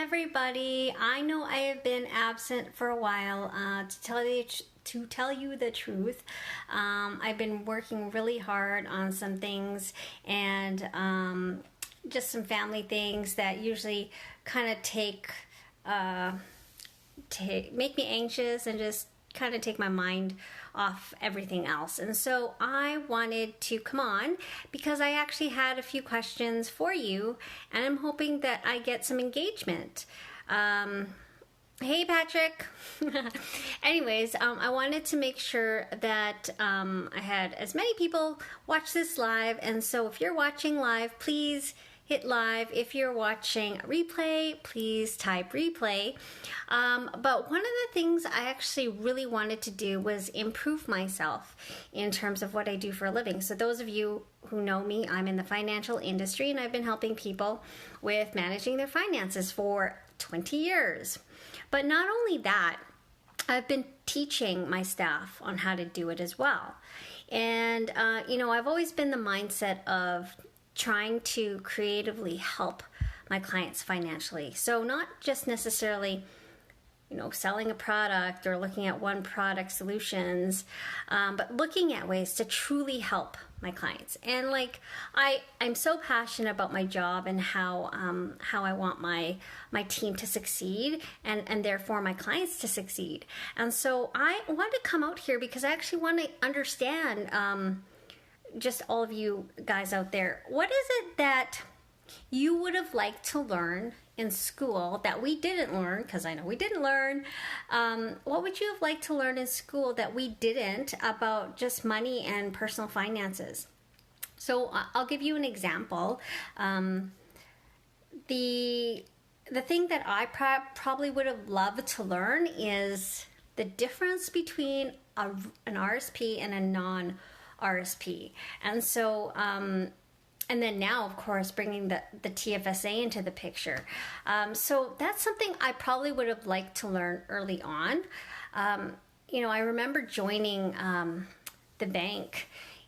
everybody. I know I have been absent for a while. To tell you the truth, I've been working really hard on some things and just some family things that usually kind of make me anxious and just kind of take my mind off everything else. And so I wanted to come on because I actually had a few questions for you, and I'm hoping that I get some engagement. Hey, Patrick. Anyways, I wanted to make sure that I had as many people watch this live. And so if you're watching live, please hit live. If you're watching replay, please type replay. But one of the things I actually really wanted to do was improve myself in terms of what I do for a living. So those of you who know me, I'm in the financial industry and I've been helping people with managing their finances for 20 years. But not only that, I've been teaching my staff on how to do it as well. And, I've always been the mindset of trying to creatively help my clients financially. So not just necessarily, selling a product or looking at one product solutions, but looking at ways to truly help my clients. And I'm so passionate about my job and how I want my team to succeed and therefore my clients to succeed. And so I want to come out here because I actually want to understand just all of you guys out there, what is it that you would have liked to learn in school that we didn't learn? Because I know we didn't learn. What would you have liked to learn in school that we didn't about just money and personal finances? So I'll give you an example. The thing that I probably would have loved to learn is the difference between an RSP and a non-RSP. And so, and then now, of course, bringing the TFSA into the picture. So that's something I probably would have liked to learn early on. I remember joining the bank,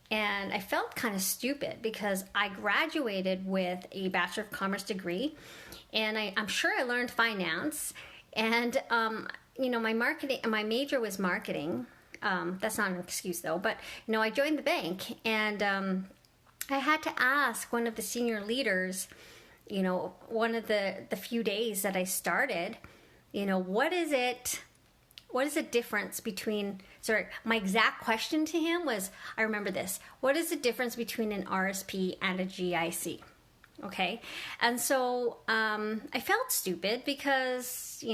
and I felt kind of stupid because I graduated with a Bachelor of Commerce degree, and I'm sure I learned finance. And my major was marketing. That's not an excuse though, but I joined the bank, and I had to ask one of the senior leaders, one of the few days that I started, what is the difference between, my exact question to him was, I remember this, what is the difference between an RSP and a GIC? Okay. And so I felt stupid because,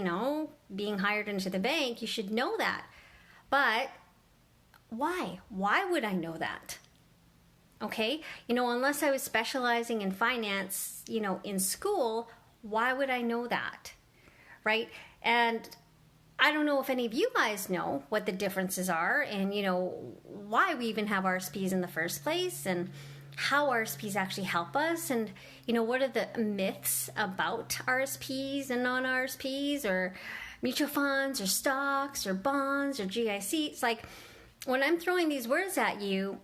being hired into the bank, you should know that. But why? Why would I know that? Okay. Unless I was specializing in finance, in school, why would I know that? Right. And I don't know if any of you guys know what the differences are and, why we even have RSPs in the first place and how RSPs actually help us, and what are the myths about RSPs and non-RSPs or mutual funds or stocks or bonds or GICs. Like, when I'm throwing these words at you,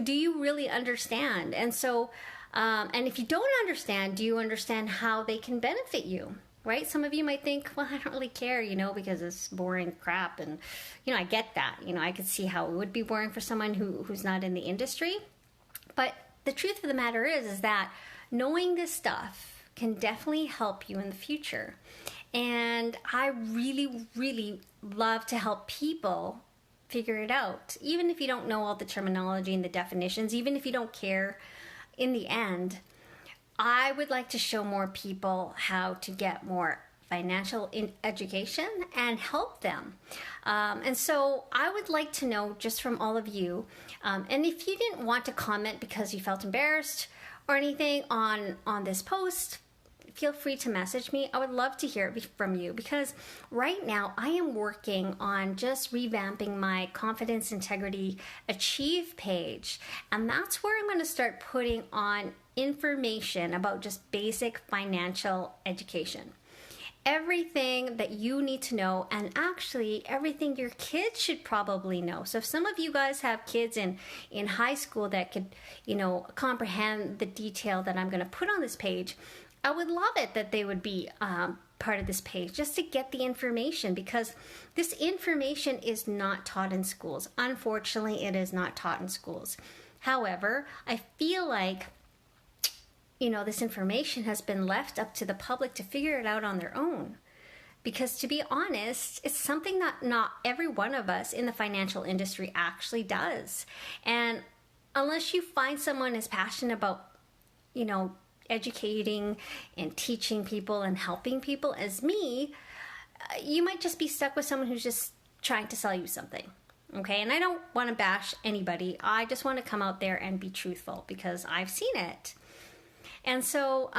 do you really understand? And so, and if you don't understand, do you understand how they can benefit you? Right? Some of you might think, well, I don't really care, because it's boring crap. And, I get that. I could see how it would be boring for someone who's not in the industry. But the truth of the matter is that knowing this stuff can definitely help you in the future. And I really, really love to help people figure it out. Even if you don't know all the terminology and the definitions, even if you don't care, in the end, I would like to show more people how to get more financial education and help them. And so I would like to know just from all of you, and if you didn't want to comment because you felt embarrassed or anything on this post, feel free to message me. I would love to hear it from you because right now I am working on just revamping my Confidence, Integrity, Achieve page. And that's where I'm going to start putting on information about just basic financial education. Everything that you need to know, and actually everything your kids should probably know. So if some of you guys have kids in high school that could, comprehend the detail that I'm going to put on this page, I would love it that they would be part of this page just to get the information, because this information is not taught in schools. Unfortunately, it is not taught in schools. However, I feel like, this information has been left up to the public to figure it out on their own. Because to be honest, it's something that not every one of us in the financial industry actually does. And unless you find someone as passionate about, educating and teaching people and helping people as me, you might just be stuck with someone who's just trying to sell you something. Okay, and I don't want to bash anybody. I just want to come out there and be truthful because I've seen it. And so,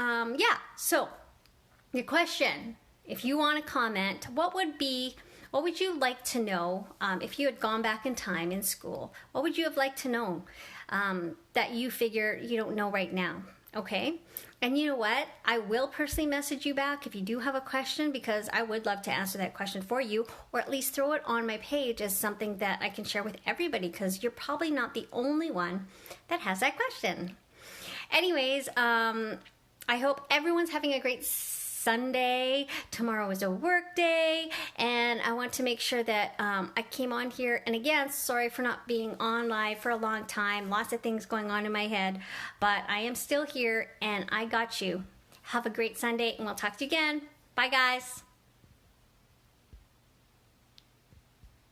so the question, if you want to comment, what would you like to know if you had gone back in time in school? What would you have liked to know that you figure you don't know right now? Okay, and you know what? I will personally message you back if you do have a question, because I would love to answer that question for you, or at least throw it on my page as something that I can share with everybody, because you're probably not the only one that has that question. Anyways, I hope everyone's having a great Sunday. Tomorrow is a work day, and I want to make sure that I came on here. And again, sorry for not being on live for a long time. Lots of things going on in my head, but I am still here, and I got you. Have a great Sunday, and we'll talk to you again. Bye, guys.